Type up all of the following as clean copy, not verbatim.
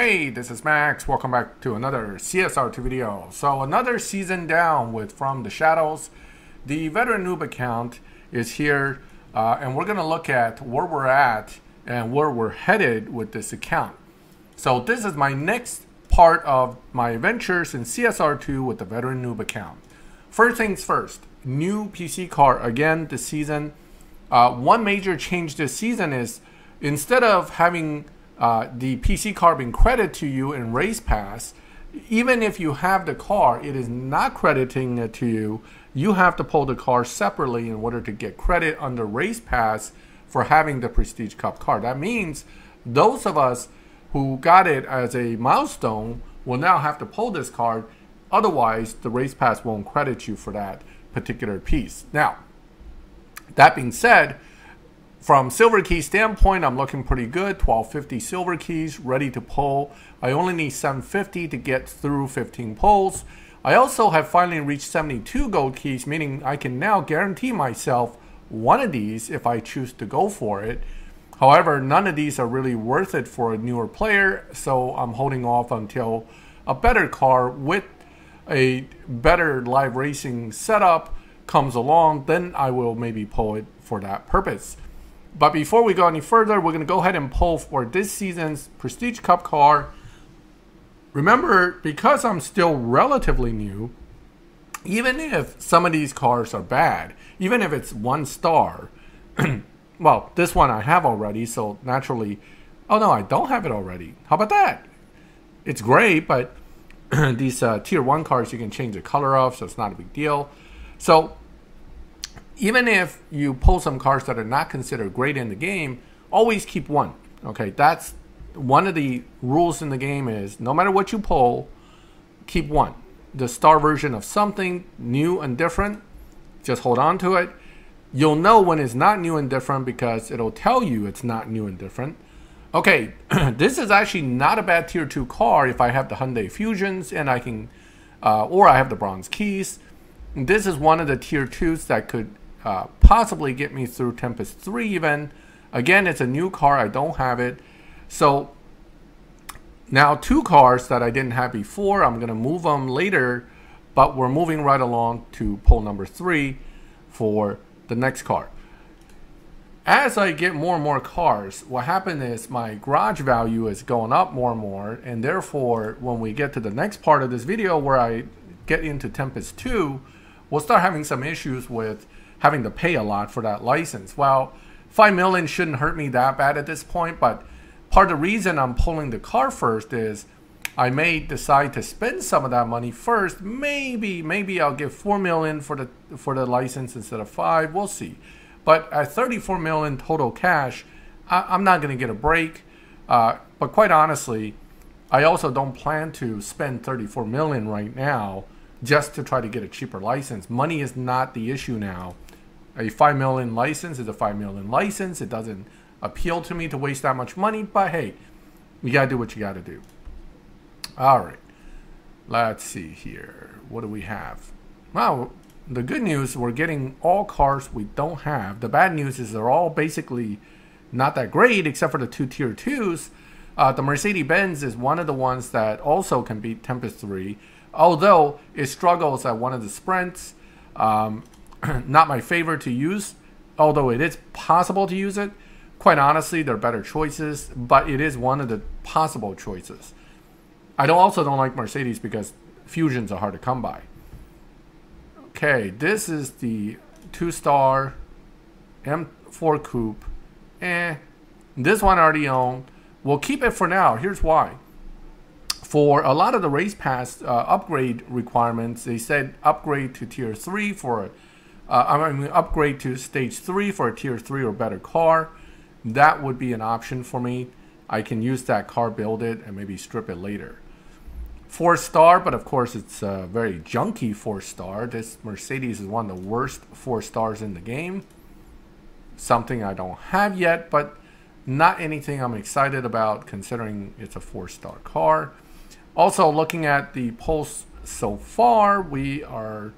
Hey, this is Max. Welcome back to another CSR video. So another season down with From the Shadows. The veteran noob account is here, and we're going to look at where we're at and where we're headed with this account. So this is my next part of my adventures in CSR2 with the veteran noob account. First things first, new PC car again this season. One major change this season is instead of having the PC car being credited to you in Race Pass, even if you have the car, it is not crediting it to you. You have to pull the car separately in order to get credit under Race Pass for having the Prestige Cup car. That means those of us who got it as a milestone will now have to pull this card. Otherwise, the Race Pass won't credit you for that particular piece. Now, that being said, from silver key standpoint, I'm looking pretty good. 1250 silver keys ready to pull. I only need 750 to get through 15 pulls. I also have finally reached 72 gold keys, meaning I can now guarantee myself one of these if I choose to go for it. However, none of these are really worth it for a newer player, so I'm holding off until a better car with a better live racing setup comes along. Then I will maybe pull it for that purpose. But before we go any further, we're going to go ahead and pull for this season's Prestige Cup car. Remember, because I'm still relatively new, even if some of these cars are bad, even if it's 1 star, well, this one I have already, so naturally, oh no, I don't have it already. How about that? It's great, but these tier 1 cars you can change the color of, so it's not a big deal. So even if you pull some cars that are not considered great in the game, always keep one. Okay, that's one of the rules in the game is no matter what you pull, keep one. The star version of something new and different, just hold on to it. You'll know when it's not new and different because it'll tell you it's not new and different. Okay, this is actually not a bad tier 2 car if I have the Hyundai Fusions and I can, or I have the bronze keys. This is one of the tier 2s that could possibly get me through Tempest 3 even. Again, it's a new car, I don't have it. So now 2 cars that I didn't have before, I'm going to move them later, but we're moving right along to pull number 3 for the next car. As I get more and more cars, what happened is my garage value is going up more and more, and therefore when we get to the next part of this video where I get into Tempest 2, we'll start having some issues with having to pay a lot for that license. Well, 5 million shouldn't hurt me that bad at this point, but part of the reason I'm pulling the car first is I may decide to spend some of that money first. Maybe I'll give 4 million for the license instead of 5. We'll see. But at 34 million total cash, I'm not going to get a break. But quite honestly, I also don't plan to spend 34 million right now just to try to get a cheaper license. Money is not the issue now. A 5 million license is a 5 million license. It doesn't appeal to me to waste that much money, but hey, you gotta do what you gotta do. All right, let's see here. What do we have? Well, the good news, we're getting all cars we don't have. The bad news is they're all basically not that great except for the 2 tier 2s. The Mercedes-Benz is one of the ones that also can beat Tempest 3, although it struggles at one of the sprints. Not my favorite to use, although it is possible to use it. Quite honestly, there are better choices, but it is one of the possible choices. I also don't like Mercedes because Fusions are hard to come by. Okay, this is the 2-star M4 Coupe. This one I already own. We'll keep it for now. Here's why. For a lot of the Race Pass upgrade requirements, they said upgrade to tier 3 for upgrade to stage 3 for a tier 3 or better car. That would be an option for me. I can use that car, build it, and maybe strip it later. 4-star, but of course it's a very junky 4-star. This Mercedes is one of the worst 4-stars in the game. Something I don't have yet, but not anything I'm excited about considering it's a 4-star car. Also, looking at the pulls so far, we are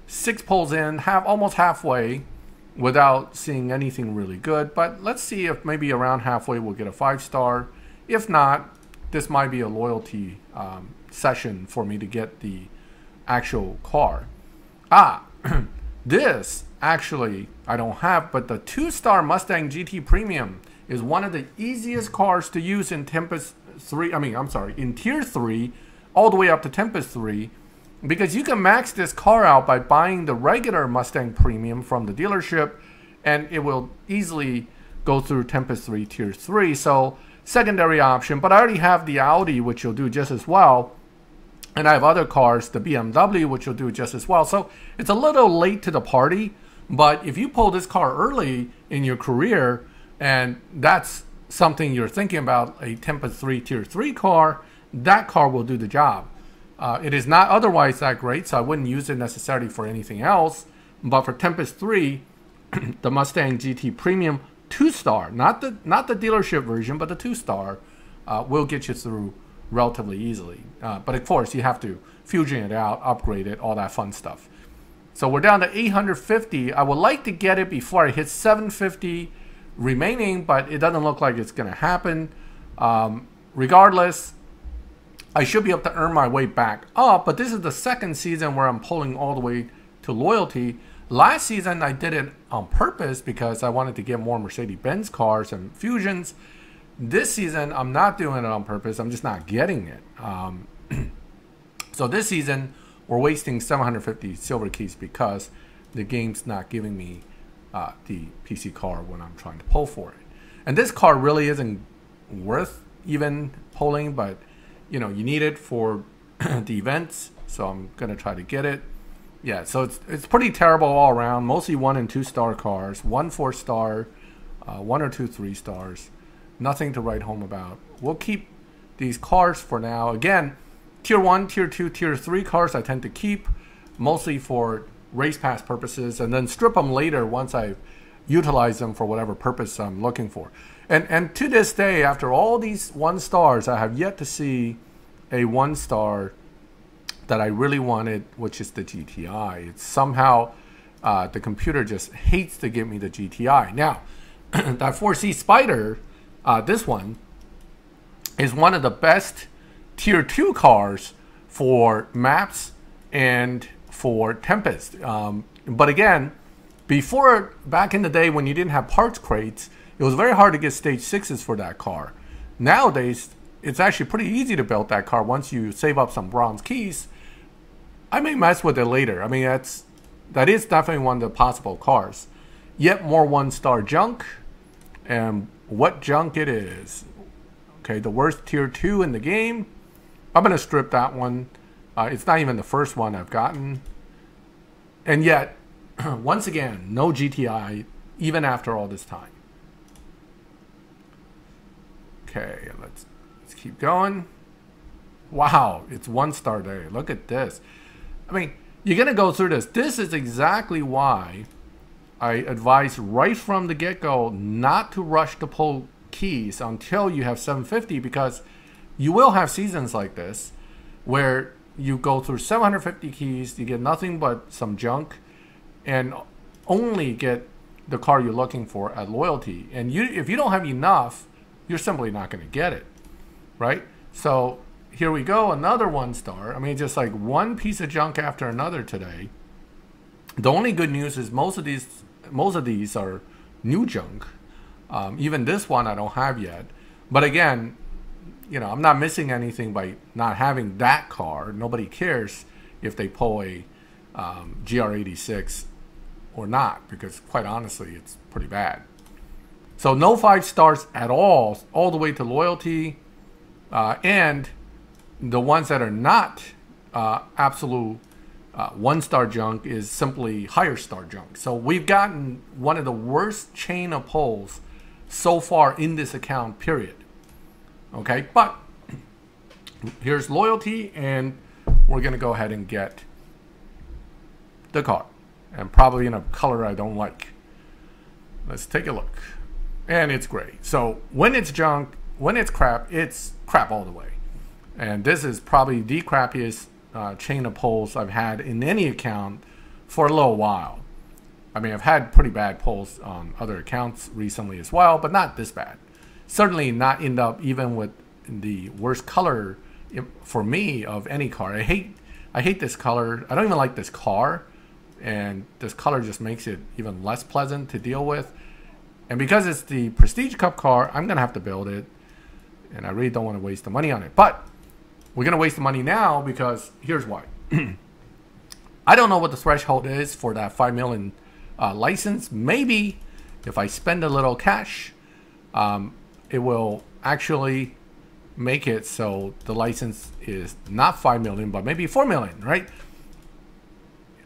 6 pulls in, almost halfway, without seeing anything really good. But let's see if maybe around halfway we'll get a 5-star. If not, this might be a loyalty session for me to get the actual car. This actually I don't have, but the 2-star Mustang GT Premium is one of the easiest cars to use in Tempest 3. In Tier 3, all the way up to Tempest 3, because you can max this car out by buying the regular Mustang Premium from the dealership, and it will easily go through Tempest 3 Tier 3. So secondary option, but I already have the Audi, which will do just as well. And I have other cars, the BMW, which will do just as well. So it's a little late to the party, but if you pull this car early in your career, and that's something you're thinking about, a Tempest 3 Tier 3 car, that car will do the job. It is not otherwise that great, so I wouldn't use it necessarily for anything else. But for Tempest 3, the Mustang GT Premium 2-star, not the dealership version, but the 2-star, will get you through relatively easily. But of course, you have to fusion it out, upgrade it, all that fun stuff. So we're down to 850. I would like to get it before I hit 750 remaining, but it doesn't look like it's going to happen. Regardless, I should be able to earn my way back up, but this is the second season where I'm pulling all the way to loyalty. Last season, I did it on purpose because I wanted to get more Mercedes-Benz cars and Fusions. This season, I'm not doing it on purpose. I'm just not getting it. So this season, we're wasting 750 silver keys because the game's not giving me the PC car when I'm trying to pull for it. And this car really isn't worth even pulling, but you know, you need it for the events, so I'm gonna try to get it. Yeah, so it's pretty terrible all around. Mostly 1 and 2-star cars, 1 4-star, 1 or 2 3-stars. Nothing to write home about. We'll keep these cars for now. Again, Tier 1, Tier 2, Tier 3 cars I tend to keep, mostly for race pass purposes, and then strip them later once I've utilized them for whatever purpose I'm looking for. And to this day, after all these 1-stars, I have yet to see a 1-star that I really wanted, which is the GTI. It's somehow the computer just hates to give me the GTI. Now, that 4C Spider, this one, is one of the best Tier 2 cars for maps and for Tempest. But again, back in the day when you didn't have parts crates, it was very hard to get stage 6s for that car. Nowadays, it's actually pretty easy to build that car once you save up some bronze keys. I may mess with it later. I mean, that is definitely one of the possible cars. Yet more 1-star junk, and what junk it is. Okay, the worst Tier 2 in the game. I'm going to strip that one. It's not even the first one I've gotten. And yet, once again, no GTI, even after all this time. Okay, let's keep going. Wow, it's 1-star day. Look at this. I mean, you're going to go through this. This is exactly why I advise right from the get-go not to rush to pull keys until you have 750, because you will have seasons like this where you go through 750 keys, you get nothing but some junk, and only get the car you're looking for at loyalty. And if you don't have enough, you're simply not going to get it, right? So here we go, another 1-star. I mean, just like one piece of junk after another today. The only good news is most of these are new junk. Even this one I don't have yet. But again, you know, I'm not missing anything by not having that car. Nobody cares if they pull a GR86 or not, because quite honestly, it's pretty bad. So no 5-stars at all the way to loyalty. And the ones that are not absolute 1-star junk is simply higher star junk. So we've gotten one of the worst chain of pulls so far in this account, period. Okay, but here's loyalty, and we're gonna go ahead and get the car, and probably in a color I don't like. Let's take a look. And it's gray. So when it's junk, when it's crap all the way. And this is probably the crappiest chain of pulls I've had in any account for a little while. I mean, I've had pretty bad pulls on other accounts recently as well, but not this bad. Certainly not end up even with the worst color for me of any car. I hate this color. I don't even like this car, and this color just makes it even less pleasant to deal with. And because it's the Prestige Cup car, I'm gonna have to build it, and I really don't want to waste the money on it. But we're gonna waste the money now because here's why. I don't know what the threshold is for that 5 million license. Maybe if I spend a little cash, it will actually make it so the license is not 5 million, but maybe 4 million, right?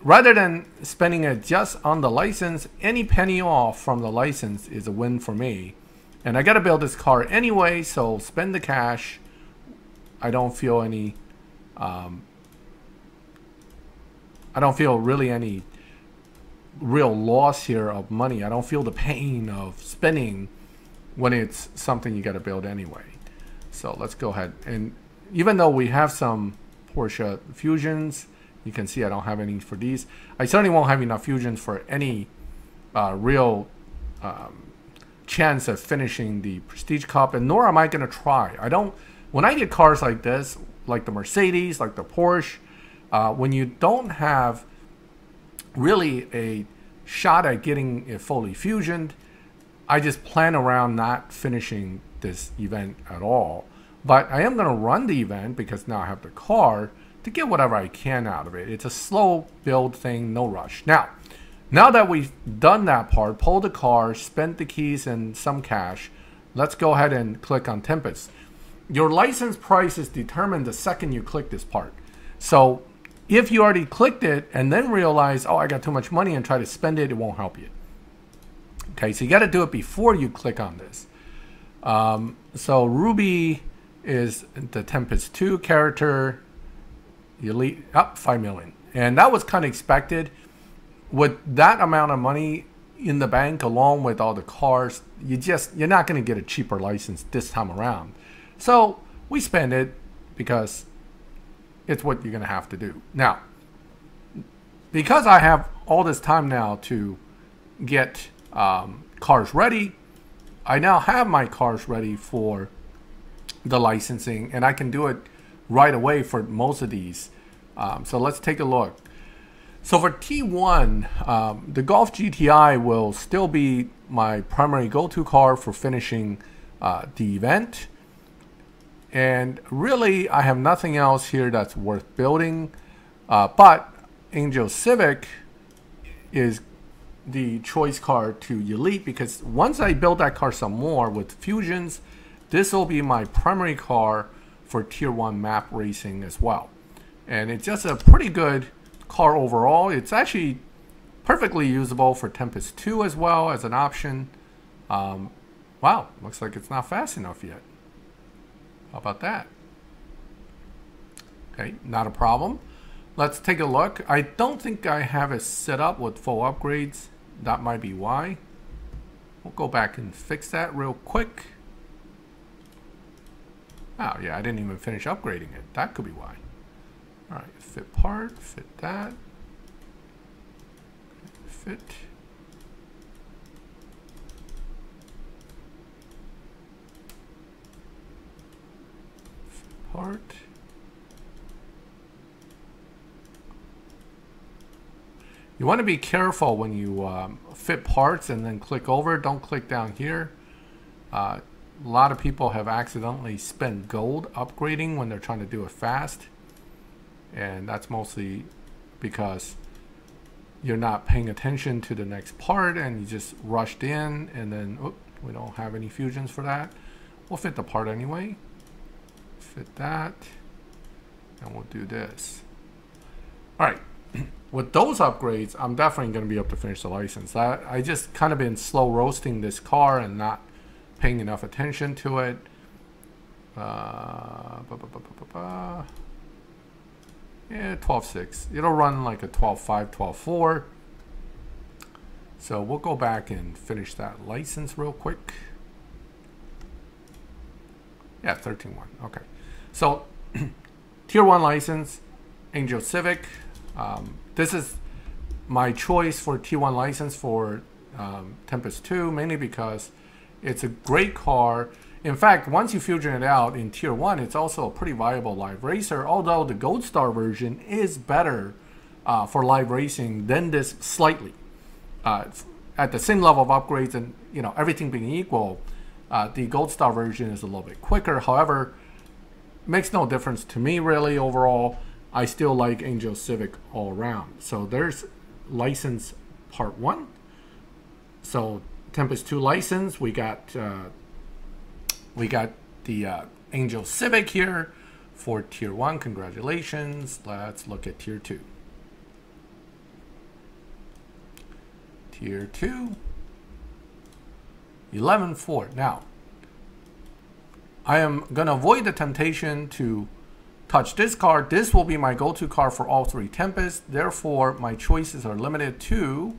Rather than spending it just on the license, any penny off from the license is a win for me. And I got to build this car anyway, so spend the cash. I don't feel any, I don't feel really any real loss here of money. I don't feel the pain of spending when it's something you got to build anyway. So let's go ahead. And even though we have some Porsche Fusions, you can see I don't have any for these. I certainly won't have enough Fusions for any real chance of finishing the Prestige Cup, and nor am I going to try. I don't. When I get cars like this, like the Mercedes, like the Porsche, when you don't have really a shot at getting it fully fusioned, I just plan around not finishing this event at all. But I am going to run the event because now I have the car to get whatever I can out of it. It's a slow build thing, no rush. Now that we've done that part, pulled the car, spent the keys and some cash, let's go ahead and click on Tempest. Your license price is determined the second you click this part. So if you already clicked it and then realize, oh, I got too much money, and try to spend it, it won't help you. Okay, so you got to do it before you click on this. So Ruby is the Tempest 2 character. Elite, up 5 million. And that was kind of expected. With that amount of money in the bank, along with all the cars, you're not going to get a cheaper license this time around. So we spend it because it's what you're going to have to do. Now, because I have all this time now to get cars ready, I now have my cars ready for the licensing, and I can do it right away for most of these. So let's take a look. So for T1, the Golf GTI will still be my primary go-to car for finishing the event. And really, I have nothing else here that's worth building. But Angel Civic is the choice car to Elite, because once I build that car some more with Fusions, this will be my primary car for Tier 1 map racing as well. And it's just a pretty good car overall. It's actually perfectly usable for Tempest 2 as well as an option. Wow, looks like it's not fast enough yet. How about that? Okay, not a problem. Let's take a look. I don't think I have it set up with full upgrades. That might be why. We'll go back and fix that real quick. Oh yeah, I didn't even finish upgrading it. That could be why. All right, fit part, fit that. Fit. Fit part. You want to be careful when you fit parts and then click over. Don't click down here. A lot of people have accidentally spent gold upgrading when they're trying to do it fast. And that's mostly because you're not paying attention to the next part and you just rushed in, and then we don't have any fusions for that. We'll fit the part anyway. Fit that. And we'll do this. All right. With those upgrades, I'm definitely going to be able to finish the license. I just kind of been slow roasting this car and not paying enough attention to it. Yeah, 12.6. It'll run like a 12.5, 12.4. So we'll go back and finish that license real quick. Yeah, 13.1. Okay. So Tier 1 license, Angel Civic. This is my choice for T1 license for Tempest 2, mainly because it's a great car. In fact, once you fusion it out in Tier 1, it's also a pretty viable live racer, although the Gold Star version is better for live racing than this slightly. At the same level of upgrades and everything being equal, the Gold Star version is a little bit quicker. However, makes no difference to me really overall. I still like Angel Civic all around. So there's license part 1. So Tempest 2 license, we got the Angel Civic here for Tier 1. Congratulations. Let's look at Tier 2. Tier 2, 11-4. Now, I am going to avoid the temptation to touch this card. This will be my go-to card for all 3 Tempests. Therefore, my choices are limited to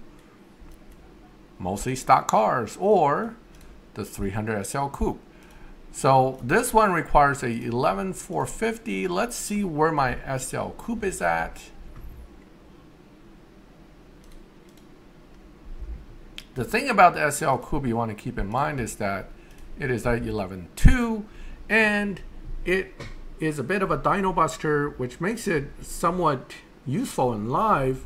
mostly stock cars or the 300 SL Coupe. So this one requires a 11,450. Let's see where my SL Coupe is at. The thing about the SL Coupe you want to keep in mind is that it is at 11.2 and it is a bit of a dyno buster, which makes it somewhat useful in live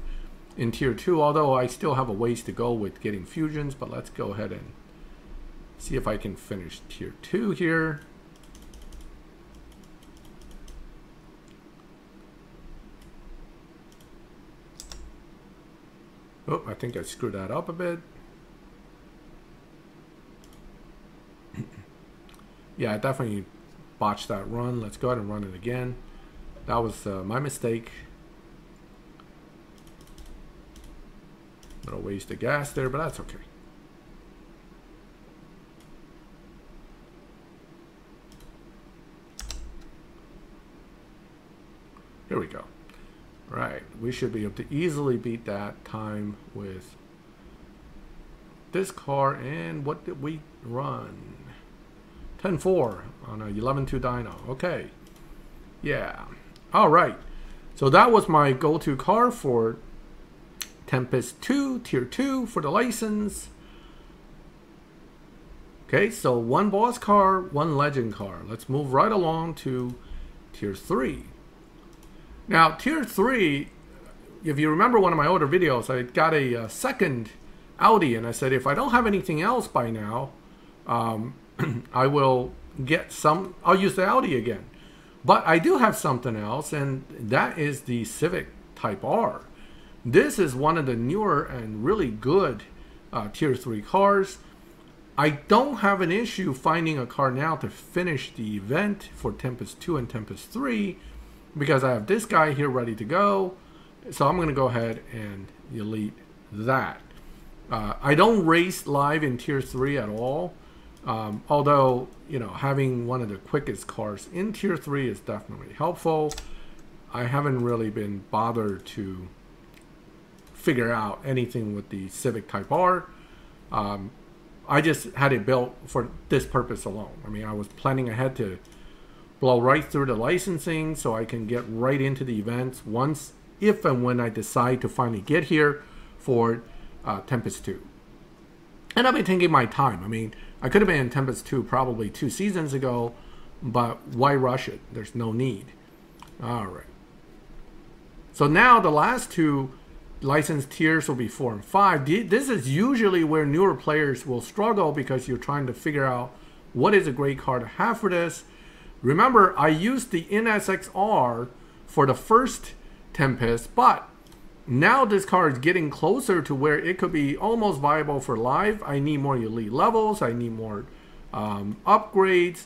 in Tier 2, although I still have a ways to go with getting fusions. But let's go ahead and see if I can finish Tier 2 here. Oh, I think I screwed that up a bit. Yeah, I definitely botched that run. Let's go ahead and run it again. That was my mistake. Little waste of gas there, but that's okay. Here we go. Right, we should be able to easily beat that time with this car. And what did we run? 10.4 on a 11.2 dyno. Okay. Yeah. All right. So that was my go-to car for Tempest 2, Tier 2 for the license. Okay, so 1 boss car, 1 legend car. Let's move right along to Tier 3. Now, Tier 3, if you remember one of my older videos, I got a second Audi, and I said if I don't have anything else by now, I will get some, I'll use the Audi again. But I do have something else, and that is the Civic Type R. This is one of the newer and really good Tier 3 cars. I don't have an issue finding a car now to finish the event for Tempest 2 and Tempest 3 because I have this guy here ready to go. So I'm going to go ahead and delete that. I don't race live in Tier 3 at all. Although, having one of the quickest cars in Tier 3 is definitely helpful. I haven't really been bothered to figure out anything with the Civic Type R. I just had it built for this purpose alone. I mean, I was planning ahead to blow right through the licensing so I can get right into the events once, if and when I decide to finally get here for Tempest 2. And I've been taking my time. I mean, I could have been in Tempest 2 probably 2 seasons ago, but why rush it? There's no need. All right. So now the last 2 license tiers will be 4 and 5. This is usually where newer players will struggle because you're trying to figure out what is a great car to have for this. Remember, I used the NSXR for the first Tempest, but now this car is getting closer to where it could be almost viable for live. I need more elite levels. I need more upgrades.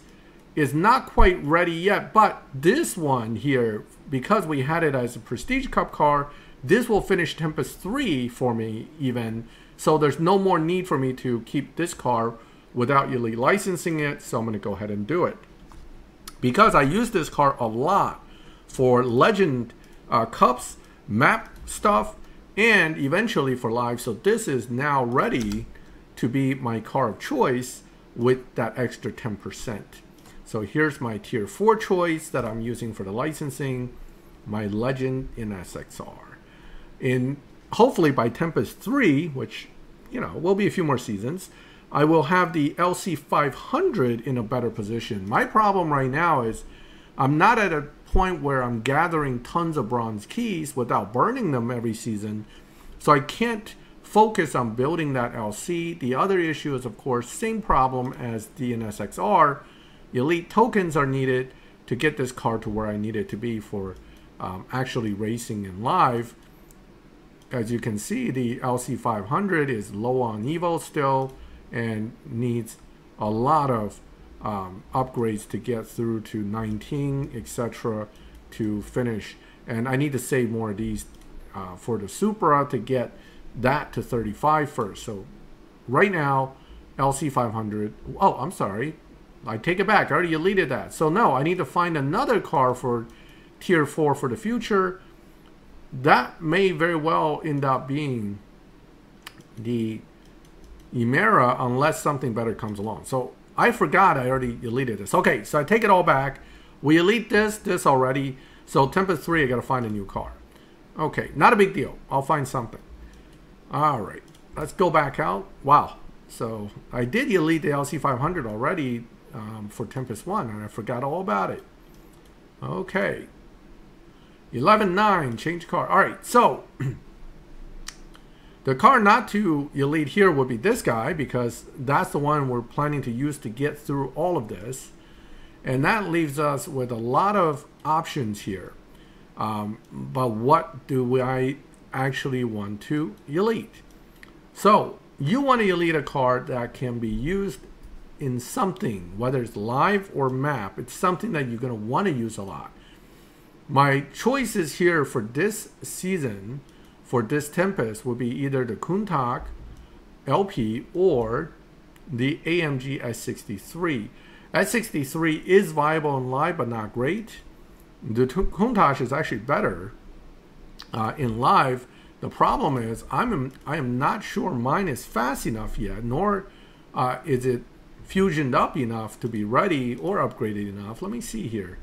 It's not quite ready yet, but this one here, because we had it as a Prestige Cup car, this will finish Tempest 3 for me even. So there's no more need for me to keep this car without elite licensing it. So I'm going to go ahead and do it. Because I use this car a lot for Legend Cups, map stuff, and eventually for live. So this is now ready to be my car of choice with that extra 10%. So here's my Tier 4 choice that I'm using for the licensing, my Legend in SXR. Hopefully by Tempest 3, which will be a few more seasons, I will have the LC500 in a better position. My problem right now is I'm not at a point where I'm gathering tons of bronze keys without burning them every season. So I can't focus on building that LC. The other issue is, of course, same problem as DNSXR. Elite tokens are needed to get this car to where I need it to be for actually racing in live. As you can see, the LC500 is low on Evo still and needs a lot of upgrades to get through to 19, etc. to finish. And I need to save more of these for the Supra to get that to 35 first. So right now, LC500, oh, I'm sorry. I take it back. I already deleted that. So no, I need to find another car for Tier 4 for the future. That may very well end up being the Emera unless something better comes along. So I forgot I already deleted this. Okay, so I take it all back. We elite this already. So Tempest 3, I got to find a new car. Okay, not a big deal. I'll find something. All right, let's go back out. Wow. So I did elite the LC500 already for Tempest 1, and I forgot all about it. Okay. 11.9, change car. All right, so the car not to elite here would be this guy, because that's the one we're planning to use to get through all of this. And that leaves us with a lot of options here. But what do I actually want to elite? So you want to elite a car that can be used in something, whether it's live or map. It's something that you're going to want to use a lot. My choices here for this season, for this Tempest, would be either the Countach LP or the AMG S63. S63 is viable in live, but not great. The Countach is actually better in live. The problem is I am not sure mine is fast enough yet, nor is it fusioned up enough to be ready or upgraded enough. Let me see here.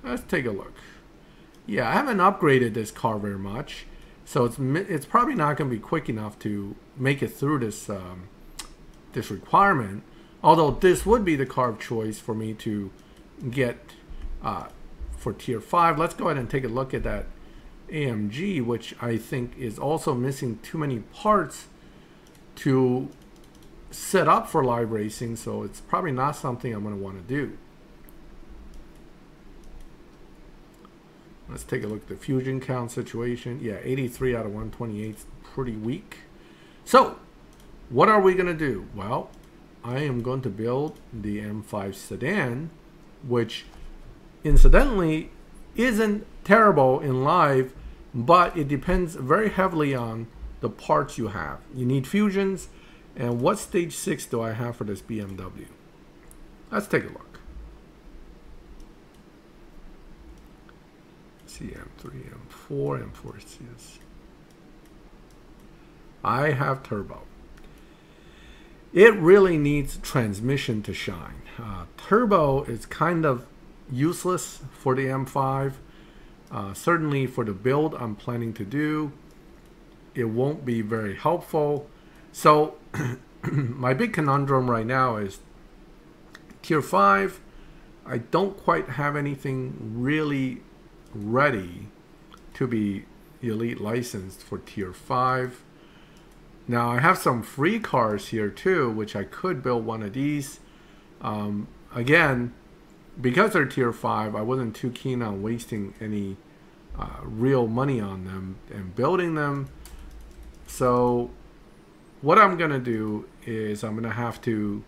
Let's take a look. Yeah, I haven't upgraded this car very much, so it's probably not going to be quick enough to make it through this this requirement. Although this would be the car of choice for me to get for Tier 5. Let's go ahead and take a look at that AMG, which I think is also missing too many parts to set up for live racing, so it's probably not something I'm going to want to do. Let's take a look at the fusion count situation. Yeah, 83 out of 128 is pretty weak. So, what are we going to do? Well, I am going to build the M5 sedan, which incidentally isn't terrible in live, but it depends very heavily on the parts you have. You need fusions, and what stage 6 do I have for this BMW? Let's take a look. M3, M4, M4 CS. I have turbo. It really needs transmission to shine. Turbo is kind of useless for the M5. Certainly for the build I'm planning to do, it won't be very helpful. So my big conundrum right now is Tier 5. I don't quite have anything really ready to be elite licensed for Tier 5. Now I have some free cars here too, which I could build one of these. Again, because they're Tier 5, I wasn't too keen on wasting any real money on them and building them. So what I'm gonna do is I'm gonna have to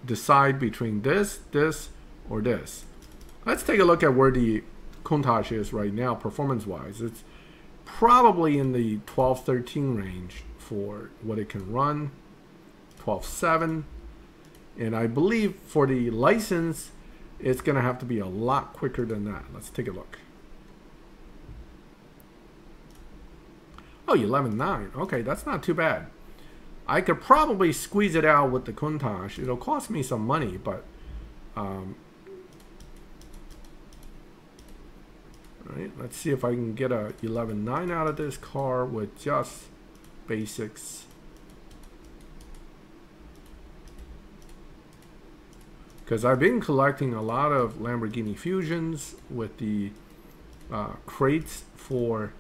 decide between this, or this. Let's take a look at where the Countach is right now, performance-wise. It's probably in the 12-13 range for what it can run, 12.7, and I believe for the license, it's going to have to be a lot quicker than that. Let's take a look. Oh, 11.9. Okay, that's not too bad. I could probably squeeze it out with the Countach. It'll cost me some money, but right, let's see if I can get a 11.9 out of this car with just basics. because I've been collecting a lot of Lamborghini Fusions with the crates for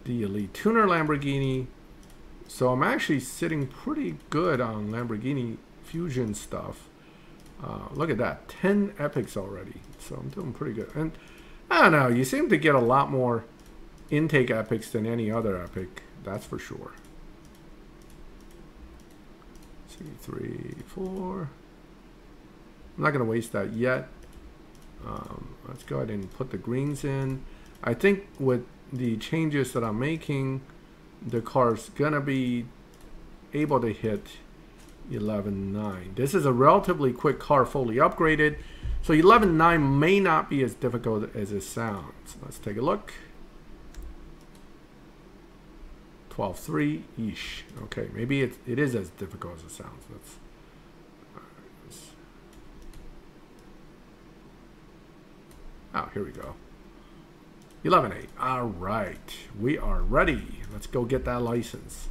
the Elite Tuner Lamborghini. So I'm actually sitting pretty good on Lamborghini Fusion stuff. Look at that, 10 epics already. So I'm doing pretty good. And I don't know, you seem to get a lot more intake epics than any other epic, that's for sure. 2, 3, 4. I'm not going to waste that yet. Let's go ahead and put the greens in. I think with the changes that I'm making, the car's going to be able to hit 11.9. This is a relatively quick car, fully upgraded. So 11.9 may not be as difficult as it sounds. Let's take a look. 12.3 ish. Okay, maybe it is as difficult as it sounds. Oh, here we go. 11.8. All right, we are ready. Let's go get that license.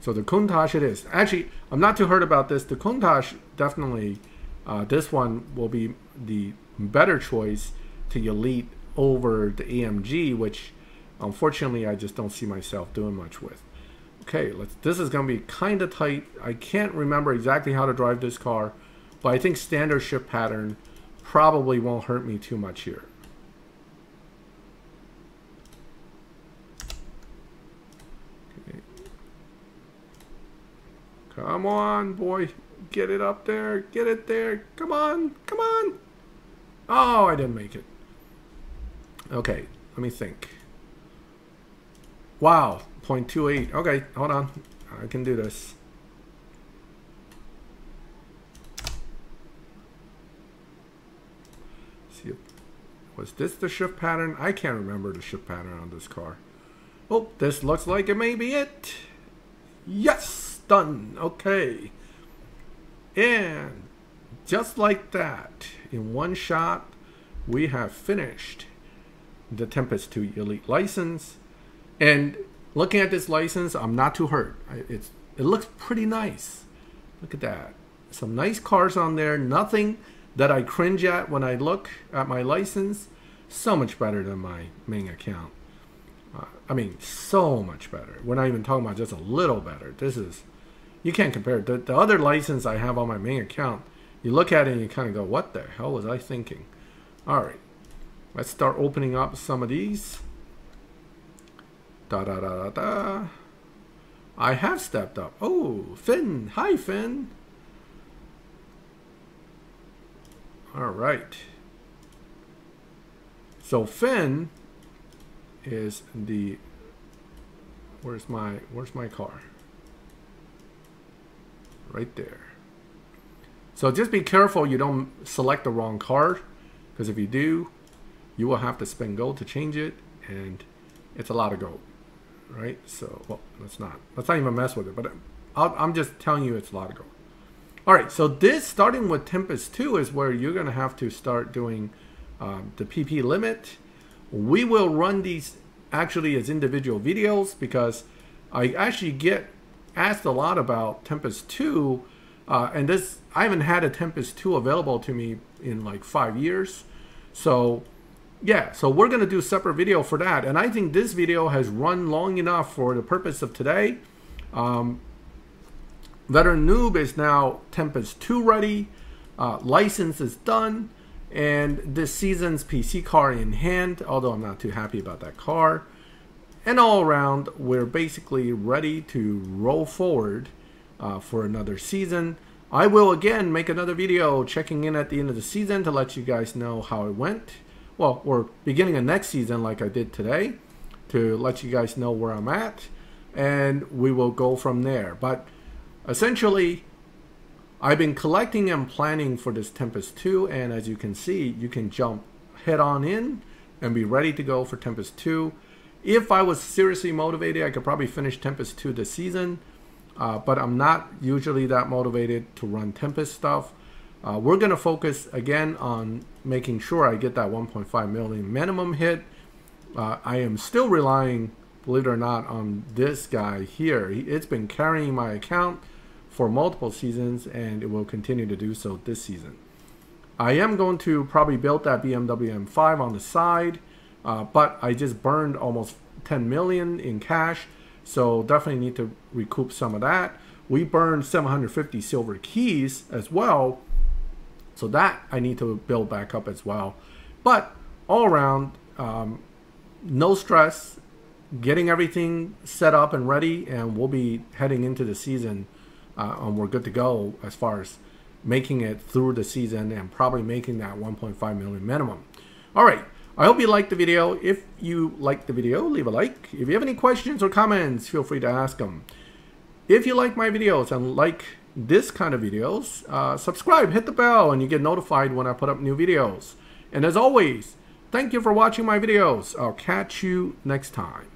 So the Countach it is. Actually, I'm not too hurt about this. The Countach definitely, this one will be the better choice to Elite over the AMG, which unfortunately I just don't see myself doing much with. Okay, this is going to be kind of tight. I can't remember exactly how to drive this car, but I think standard shift pattern probably won't hurt me too much here. Okay. Come on, boy. Get it up there. Get it there. Come on. Come on. Oh, I didn't make it. Okay, let me think. Wow, 0.28. Okay, hold on. I can do this. See, was this the shift pattern? I can't remember the shift pattern on this car. Oh, this looks like it may be it. Yes, done. Okay. And just like that, in one shot, we have finished the Tempest 2 Elite license. And looking at this license, I'm not too hurt. It looks pretty nice. Look at that. Some nice cars on there. Nothing that I cringe at when I look at my license. So much better than my main account. I mean, so much better. We're not even talking about just a little better. This is, you can't compare it. The other license I have on my main account, you look at it and you kind of go, what the hell was I thinking? All right. Let's start opening up some of these. Da da da da da. I have stepped up. Oh, Finn. Hi, Finn. All right. So Finn is the. Where's my car? Right there. So just be careful you don't select the wrong car, because if you do, you will have to spend gold to change it, and it's a lot of gold, right? So, well, let's not even mess with it, but I'm just telling you it's a lot of gold. All right, so this, starting with Tempest 2, is where you're going to have to start doing the PP limit. We will run these actually as individual videos, because I actually get asked a lot about Tempest 2, and this, I haven't had a Tempest 2 available to me in like 5 years. So yeah, so we're going to do a separate video for that. And I think this video has run long enough for the purpose of today. Veteran Noob is now Tempest 2 ready. License is done. And this season's PC car in hand, although I'm not too happy about that car. And all around, we're basically ready to roll forward for another season. I will again make another video checking in at the end of the season to let you guys know how it went. Well, we're beginning of next season like I did today, to let you guys know where I'm at, and we will go from there. But essentially, I've been collecting and planning for this Tempest 2, and as you can see, you can jump head on in and be ready to go for Tempest 2. If I was seriously motivated, I could probably finish Tempest 2 this season, but I'm not usually that motivated to run Tempest stuff. We're going to focus again on making sure I get that 1.5 million minimum hit. I am still relying, believe it or not, on this guy here. It's been carrying my account for multiple seasons, and it will continue to do so this season. I am going to probably build that BMW M5 on the side, but I just burned almost 10 million in cash, so definitely need to recoup some of that. We burned 750 silver keys as well, so that I need to build back up as well. But all around, no stress, getting everything set up and ready, and we'll be heading into the season, and we're good to go as far as making it through the season and probably making that 1.5 million minimum. All right, I hope you liked the video. If you liked the video, leave a like. If you have any questions or comments, feel free to ask them. If you like my videos and like this kind of videos, subscribe, hit the bell, and you get notified when I put up new videos. And as always, thank you for watching my videos. I'll catch you next time.